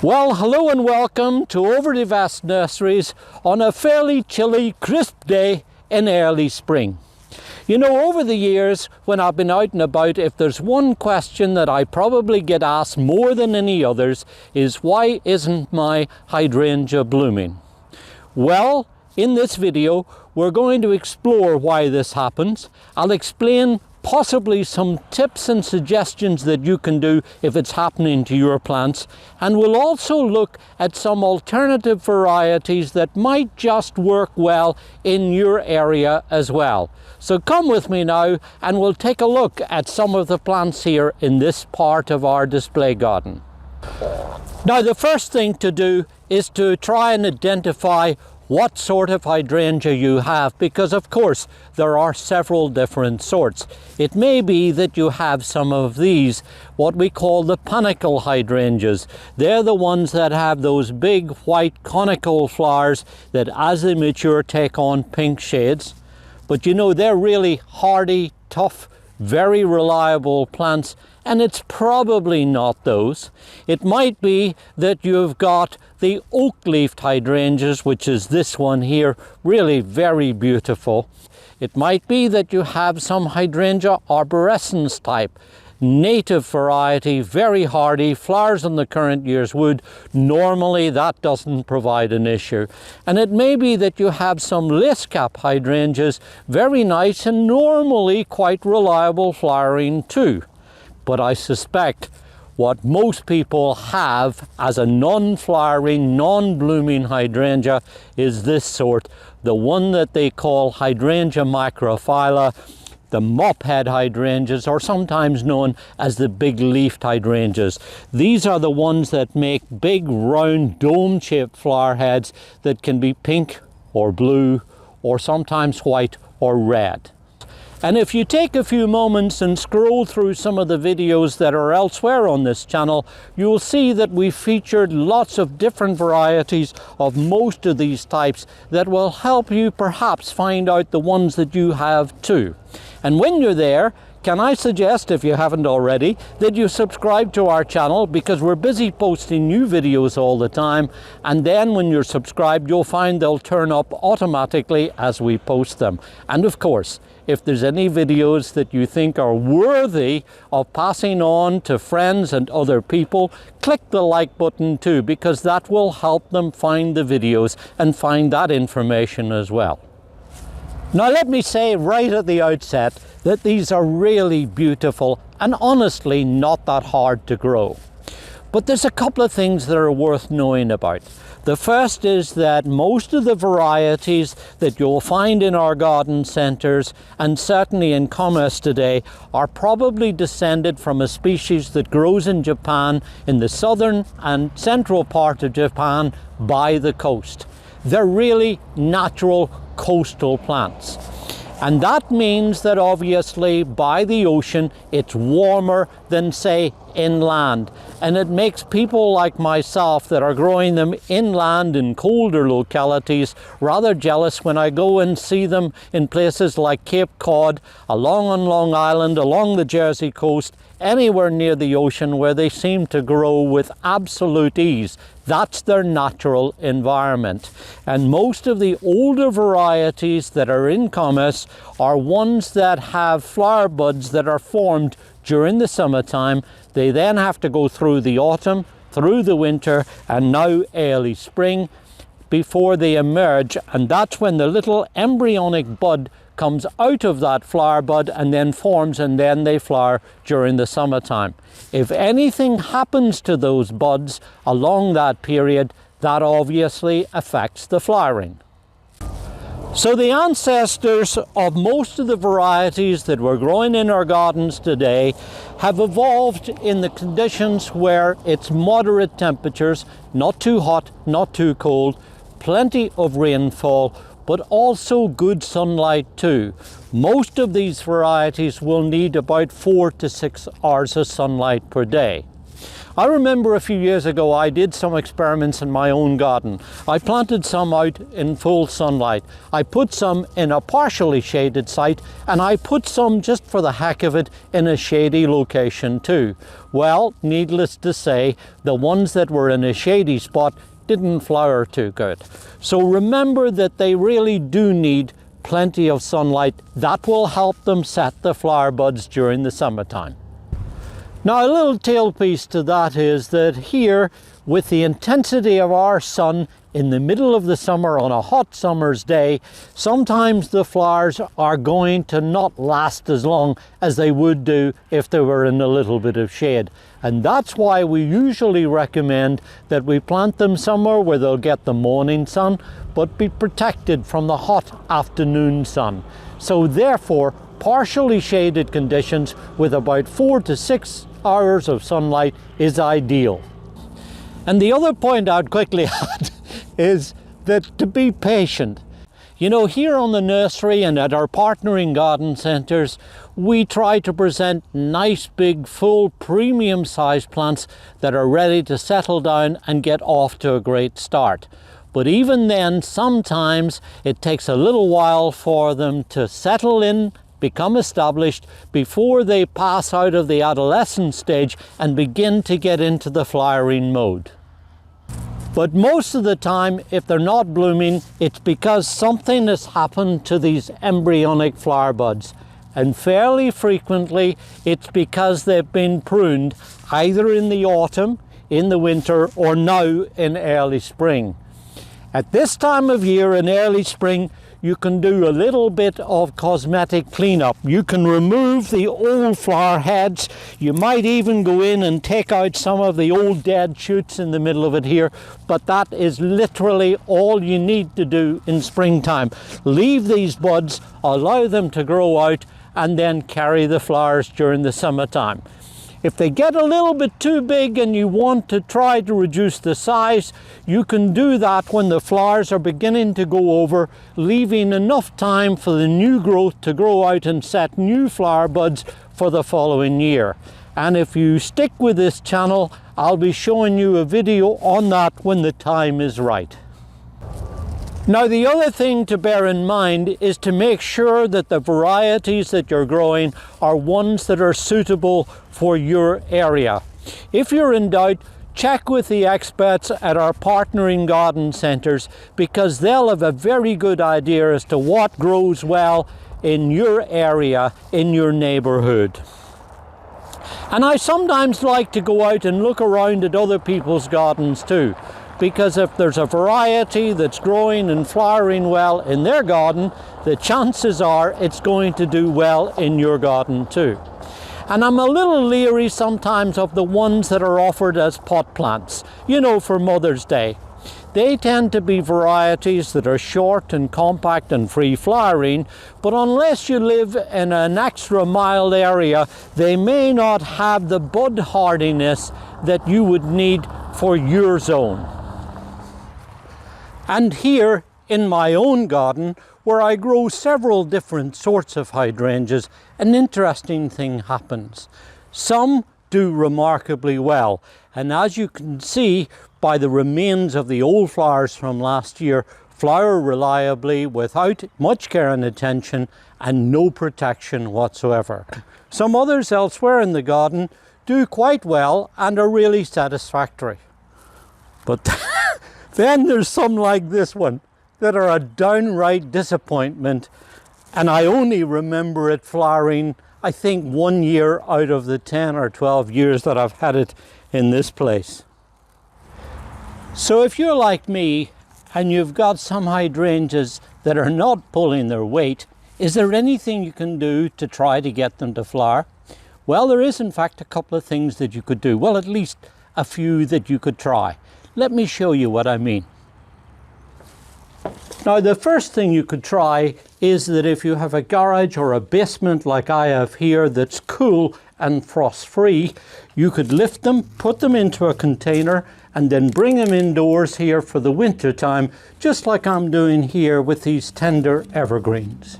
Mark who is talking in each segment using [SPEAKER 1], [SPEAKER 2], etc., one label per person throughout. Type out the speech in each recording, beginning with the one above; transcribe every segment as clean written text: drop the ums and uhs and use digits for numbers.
[SPEAKER 1] Well, hello and welcome to OverDeVest Nurseries on a fairly chilly, crisp day in early spring. You know, over the years when I've been out and about, if there's one question that I probably get asked more than any others is, why isn't my hydrangea blooming? Well, in this video we're going to explore why this happens. I'll explain possibly some tips and suggestions that you can do if it's happening to your plants, and we'll also look at some alternative varieties that might just work well in your area as well. So come with me now and we'll take a look at some of the plants here in this part of our display garden. Now, the first thing to do is to try and identify what sort of hydrangea you have, because of course there are several different sorts. It may be that you have some of these, what we call the panicle hydrangeas. They're the ones that have those big white conical flowers that as they mature take on pink shades. But you know, they're really hardy, tough, very reliable plants, and it's probably not those. It might be that you've got the oak-leafed hydrangeas, which is this one here, really very beautiful. It might be that you have some hydrangea arborescens type, native variety, very hardy, flowers on the current year's wood. Normally that doesn't provide an issue. And it may be that you have some lace-cap hydrangeas, very nice and normally quite reliable flowering too. But I suspect what most people have as a non-flowering, non-blooming hydrangea is this sort, the one that they call Hydrangea microphylla, the mop-head hydrangeas, or sometimes known as the big-leafed hydrangeas. These are the ones that make big, round, dome-shaped flower heads that can be pink or blue or sometimes white or red. And if you take a few moments and scroll through some of the videos that are elsewhere on this channel, you'll see that we've featured lots of different varieties of most of these types that will help you perhaps find out the ones that you have too. And when you're there, can I suggest, if you haven't already, that you subscribe to our channel, because we're busy posting new videos all the time, and then when you're subscribed you'll find they'll turn up automatically as we post them. And of course, if there's any videos that you think are worthy of passing on to friends and other people, click the like button too, because that will help them find the videos and find that information as well. Now, let me say right at the outset that these are really beautiful and honestly not that hard to grow. But there's a couple of things that are worth knowing about. The first is that most of the varieties that you'll find in our garden centres, and certainly in commerce today, are probably descended from a species that grows in Japan, in the southern and central part of Japan, by the coast. They're really natural coastal plants. And that means that obviously by the ocean it's warmer than, say, inland, and it makes people like myself that are growing them inland in colder localities rather jealous when I go and see them in places like Cape Cod, along on Long Island, along the Jersey coast, anywhere near the ocean, where they seem to grow with absolute ease. That's their natural environment. And most of the older varieties that are in commerce are ones that have flower buds that are formed during the summertime. They then have to go through the autumn, through the winter, and now early spring before they emerge. And that's when the little embryonic bud comes out of that flower bud and then forms, and then they flower during the summertime. If anything happens to those buds along that period, that obviously affects the flowering. So the ancestors of most of the varieties that we're growing in our gardens today have evolved in the conditions where it's moderate temperatures, not too hot, not too cold, plenty of rainfall, but also good sunlight too. Most of these varieties will need about 4 to 6 hours of sunlight per day. I remember a few years ago I did some experiments in my own garden. I planted some out in full sunlight. I put some in a partially shaded site, and I put some, just for the heck of it, in a shady location too. Well, needless to say, the ones that were in a shady spot didn't flower too good. So remember that they really do need plenty of sunlight. That will help them set the flower buds during the summertime. Now, a little tailpiece to that is that here, with the intensity of our sun in the middle of the summer on a hot summer's day, sometimes the flowers are going to not last as long as they would do if they were in a little bit of shade. And that's why we usually recommend that we plant them somewhere where they'll get the morning sun, but be protected from the hot afternoon sun. So therefore, partially shaded conditions with about 4 to 6 hours of sunlight is ideal. And the other point I'd quickly add is that to be patient. You know, here on the nursery and at our partnering garden centres, we try to present nice big full premium size plants that are ready to settle down and get off to a great start. But even then, sometimes it takes a little while for them to settle in, become established, before they pass out of the adolescent stage and begin to get into the flowering mode. But most of the time, if they're not blooming, it's because something has happened to these embryonic flower buds. And fairly frequently, it's because they've been pruned either in the autumn, in the winter, or now in early spring. At this time of year in early spring, you can do a little bit of cosmetic cleanup. You can remove the old flower heads. You might even go in and take out some of the old dead shoots in the middle of it here, but that is literally all you need to do in springtime. Leave these buds, allow them to grow out, and then carry the flowers during the summertime. If they get a little bit too big and you want to try to reduce the size, you can do that when the flowers are beginning to go over, leaving enough time for the new growth to grow out and set new flower buds for the following year. And if you stick with this channel, I'll be showing you a video on that when the time is right. Now, the other thing to bear in mind is to make sure that the varieties that you're growing are ones that are suitable for your area. If you're in doubt, check with the experts at our partnering garden centres, because they'll have a very good idea as to what grows well in your area, in your neighbourhood. And I sometimes like to go out and look around at other people's gardens too, because if there's a variety that's growing and flowering well in their garden, the chances are it's going to do well in your garden too. And I'm a little leery sometimes of the ones that are offered as pot plants, you know, for Mother's Day. They tend to be varieties that are short and compact and free flowering, but unless you live in an extra mild area, they may not have the bud hardiness that you would need for your zone. And here in my own garden, where I grow several different sorts of hydrangeas, an interesting thing happens. Some do remarkably well, and as you can see by the remains of the old flowers from last year, flower reliably without much care and attention and no protection whatsoever. Some others elsewhere in the garden do quite well and are really satisfactory. But then there's some like this one that are a downright disappointment, and I only remember it flowering, I think, 1 year out of the 10 or 12 years that I've had it in this place. So if you're like me and you've got some hydrangeas that are not pulling their weight, is there anything you can do to try to get them to flower? Well, there is in fact a couple of things that you could do. Well, at least a few that you could try. Let me show you what I mean. Now, the first thing you could try is that if you have a garage or a basement like I have here that's cool and frost-free, you could lift them, put them into a container, and then bring them indoors here for the winter time, just like I'm doing here with these tender evergreens.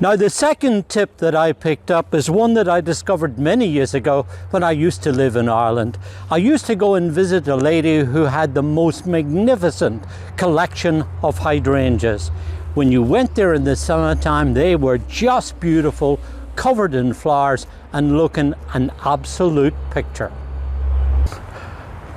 [SPEAKER 1] Now the second tip that I picked up is one that I discovered many years ago when I used to live in Ireland. I used to go and visit a lady who had the most magnificent collection of hydrangeas. When you went there in the summertime, they were just beautiful, covered in flowers and looking an absolute picture.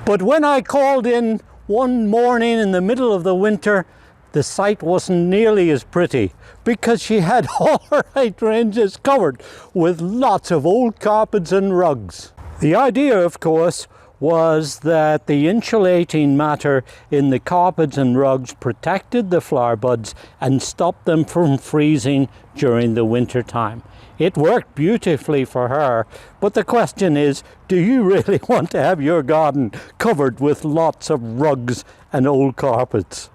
[SPEAKER 1] But when I called in one morning in the middle of the winter, the sight wasn't nearly as pretty because she had all her hydrangeas covered with lots of old carpets and rugs. The idea, of course, was that the insulating matter in the carpets and rugs protected the flower buds and stopped them from freezing during the winter time. It worked beautifully for her, but the question is, do you really want to have your garden covered with lots of rugs and old carpets?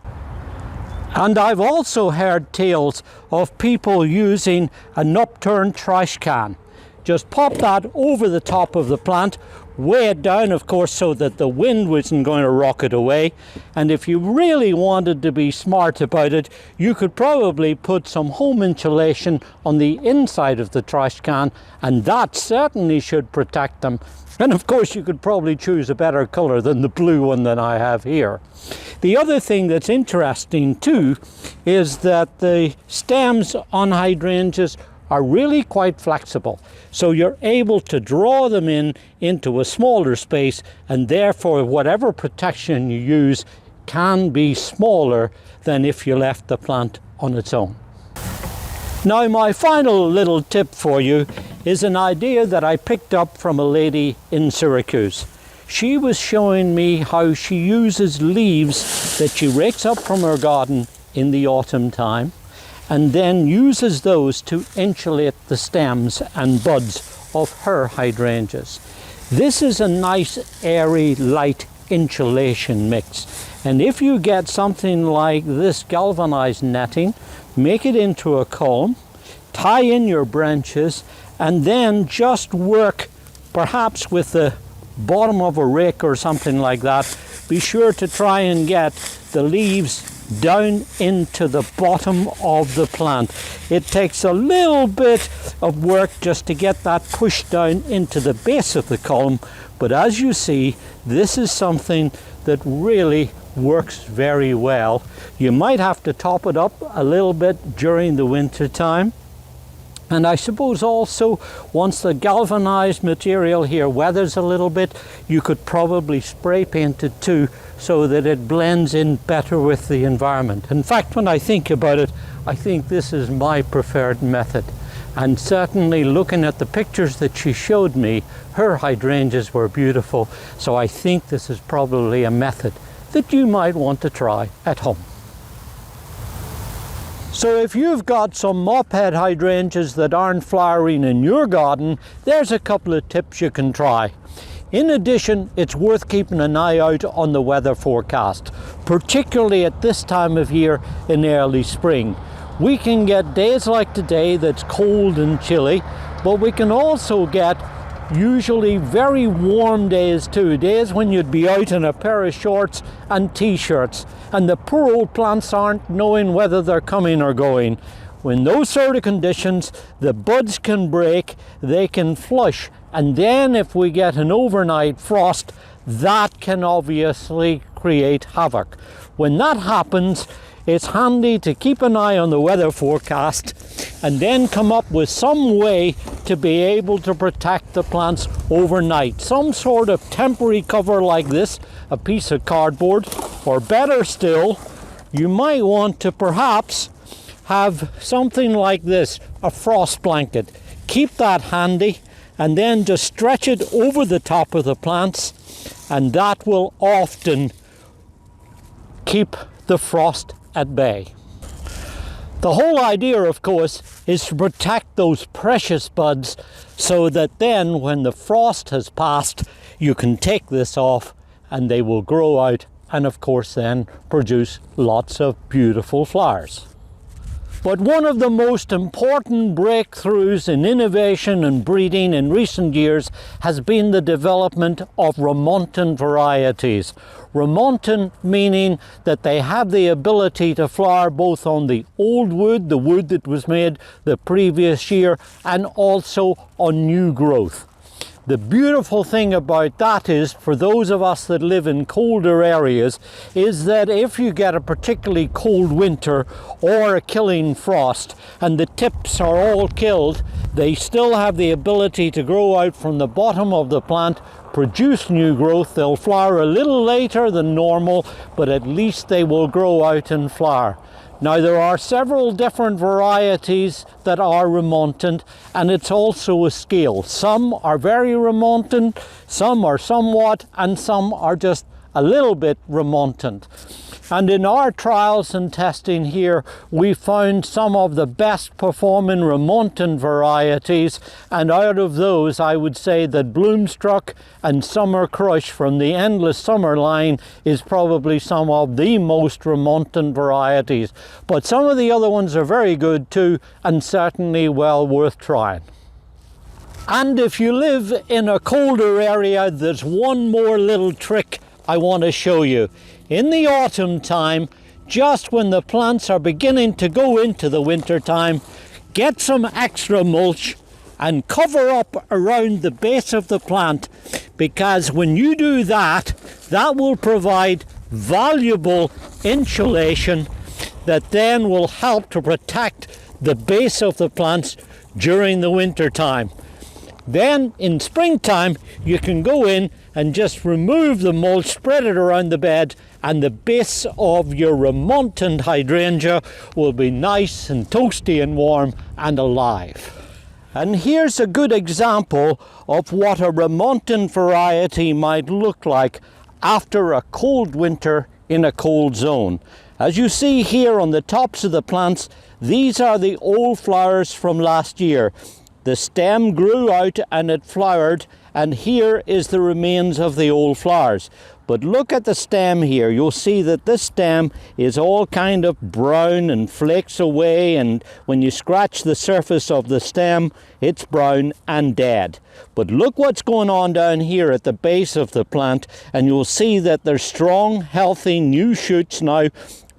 [SPEAKER 1] And I've also heard tales of people using an upturned trash can. Just pop that over the top of the plant, weigh it down, of course, so that the wind wasn't going to rock it away. And if you really wanted to be smart about it, you could probably put some home insulation on the inside of the trash can, and that certainly should protect them. And of course, you could probably choose a better color than the blue one that I have here. The other thing that's interesting too is that the stems on hydrangeas are really quite flexible, so you're able to draw them into a smaller space, and therefore whatever protection you use can be smaller than if you left the plant on its own. Now my final little tip for you is an idea that I picked up from a lady in Syracuse. She was showing me how she uses leaves that she rakes up from her garden in the autumn time, and then uses those to insulate the stems and buds of her hydrangeas. This is a nice airy light insulation mix, and if you get something like this galvanized netting, make it into a comb, tie in your branches, and then just work perhaps with the bottom of a rake or something like that. Be sure to try and get the leaves down into the bottom of the plant. It takes a little bit of work just to get that pushed down into the base of the column, but as you see, this is something that really works very well. You might have to top it up a little bit during the winter time. And I suppose also, once the galvanized material here weathers a little bit, you could probably spray paint it too, so that it blends in better with the environment. In fact, when I think about it, I think this is my preferred method. And certainly looking at the pictures that she showed me, her hydrangeas were beautiful. So I think this is probably a method that you might want to try at home. So if you've got some mophead hydrangeas that aren't flowering in your garden, there's a couple of tips you can try. In addition, it's worth keeping an eye out on the weather forecast, particularly at this time of year in early spring. We can get days like today that's cold and chilly, but we can also get usually very warm days too, days when you'd be out in a pair of shorts and t-shirts, and the poor old plants aren't knowing whether they're coming or going. When those sort of conditions, the buds can break, they can flush, and then if we get an overnight frost, that can obviously create havoc. When that happens, it's handy to keep an eye on the weather forecast and then come up with some way to be able to protect the plants overnight. Some sort of temporary cover like this, a piece of cardboard, or better still, you might want to perhaps have something like this, a frost blanket. Keep that handy and then just stretch it over the top of the plants, and that will often keep the frost at bay. The whole idea, of course, is to protect those precious buds so that then when the frost has passed, you can take this off and they will grow out and of course then produce lots of beautiful flowers. But one of the most important breakthroughs in innovation and breeding in recent years has been the development of remontant varieties. Remontant meaning that they have the ability to flower both on the old wood, the wood that was made the previous year, and also on new growth. The beautiful thing about that is, for those of us that live in colder areas, is that if you get a particularly cold winter or a killing frost and the tips are all killed, they still have the ability to grow out from the bottom of the plant, produce new growth. They'll flower a little later than normal, but at least they will grow out and flower. Now, there are several different varieties that are remontant, and it's also a scale. Some are very remontant, some are somewhat, and some are just a little bit remontant. And in our trials and testing here, we found some of the best performing remontant varieties, and out of those I would say that Bloomstruck and Summer Crush from the Endless Summer line is probably some of the most remontant varieties. But some of the other ones are very good too, and certainly well worth trying. And if you live in a colder area, there's one more little trick I want to show you. In the autumn time, just when the plants are beginning to go into the winter time, get some extra mulch and cover up around the base of the plant, because when you do that, that will provide valuable insulation that then will help to protect the base of the plants during the winter time. Then in springtime, you can go in and just remove the mulch, spread it around the bed, and the base of your remontant hydrangea will be nice and toasty and warm and alive. And here's a good example of what a remontant variety might look like after a cold winter in a cold zone. As you see here on the tops of the plants, these are the old flowers from last year. The stem grew out and it flowered, and here is the remains of the old flowers. But look at the stem here. You'll see that this stem is all kind of brown and flakes away, and when you scratch the surface of the stem, it's brown and dead. But look what's going on down here at the base of the plant, and you'll see that there's strong, healthy new shoots now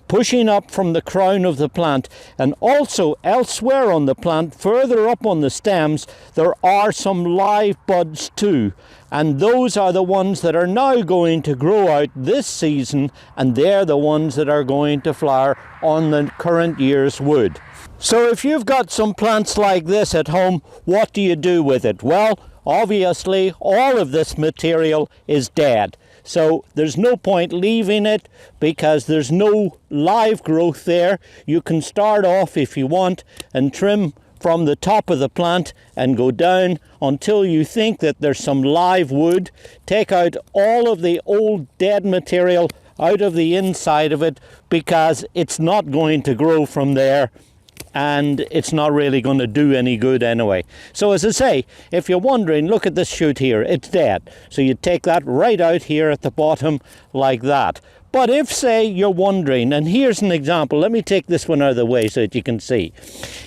[SPEAKER 1] pushing up from the crown of the plant. And also elsewhere on the plant, further up on the stems, there are some live buds too, and those are the ones that are now going to grow out this season, and they're the ones that are going to flower on the current year's wood. So if you've got some plants like this at home, what do you do with it? Well, obviously all of this material is dead. So there's no point leaving it because there's no live growth there. You can start off if you want and trim from the top of the plant and go down until you think that there's some live wood. Take out all of the old dead material out of the inside of it, because it's not going to grow from there and it's not really going to do any good anyway. So as I say, if you're wondering, look at this shoot here, it's dead. So you take that right out here at the bottom like that. But if, say, you're wondering, and here's an example, let me take this one out of the way so that you can see.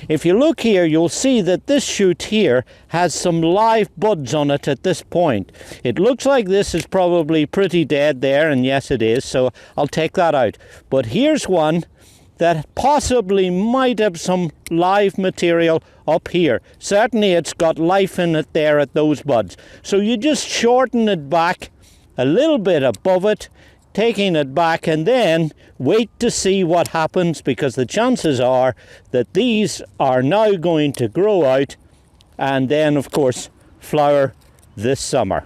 [SPEAKER 1] If you look here, you'll see that this shoot here has some live buds on it at this point. It looks like this is probably pretty dead there, and yes it is, so I'll take that out. But here's one that possibly might have some live material up here. Certainly it's got life in it there at those buds. So you just shorten it back a little bit above it, taking it back, and then wait to see what happens, because the chances are that these are now going to grow out and then of course flower this summer.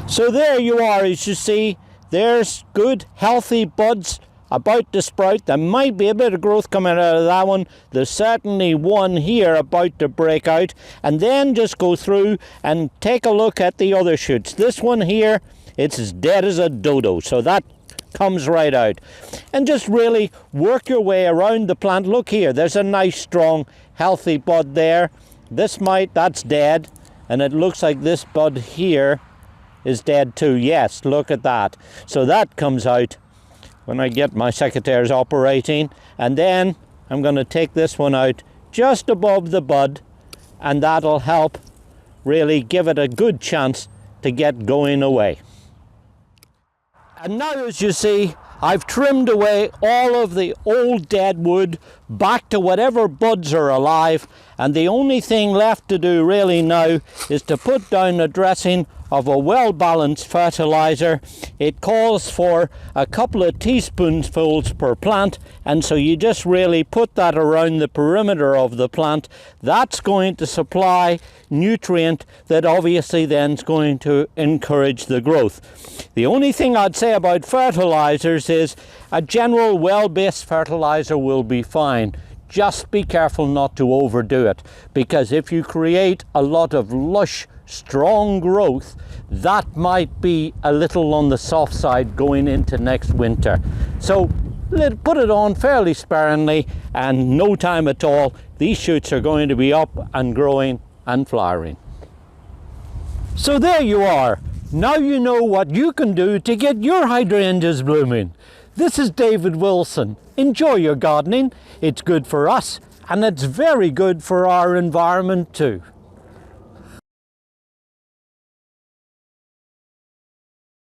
[SPEAKER 1] So there you are, as you see, there's good healthy buds about to sprout. There might be a bit of growth coming out of that one. There's certainly one here about to break out. And then just go through and take a look at the other shoots. This one here, it's as dead as a dodo, so that comes right out. And just really work your way around the plant. Look here, there's a nice strong healthy bud there. That's dead, and it looks like this bud here is dead too. Yes, look at that. So that comes out when I get my secateurs operating, and then I'm going to take this one out just above the bud, and that'll help really give it a good chance to get going away. And now, as you see, I've trimmed away all of the old dead wood back to whatever buds are alive, and the only thing left to do really now is to put down a dressing of a well-balanced fertilizer. It calls for a couple of teaspoonfuls per plant, and so you just really put that around the perimeter of the plant. That's going to supply nutrient that obviously then is going to encourage the growth. The only thing I'd say about fertilizers is a general well-based fertilizer will be fine. Just be careful not to overdo it, because if you create a lot of lush, strong growth, that might be a little on the soft side going into next winter. So put it on fairly sparingly, and no time at all, these shoots are going to be up and growing and flowering. So there you are. Now you know what you can do to get your hydrangeas blooming. This is David Wilson. Enjoy your gardening. It's good for us, and it's very good for our environment too.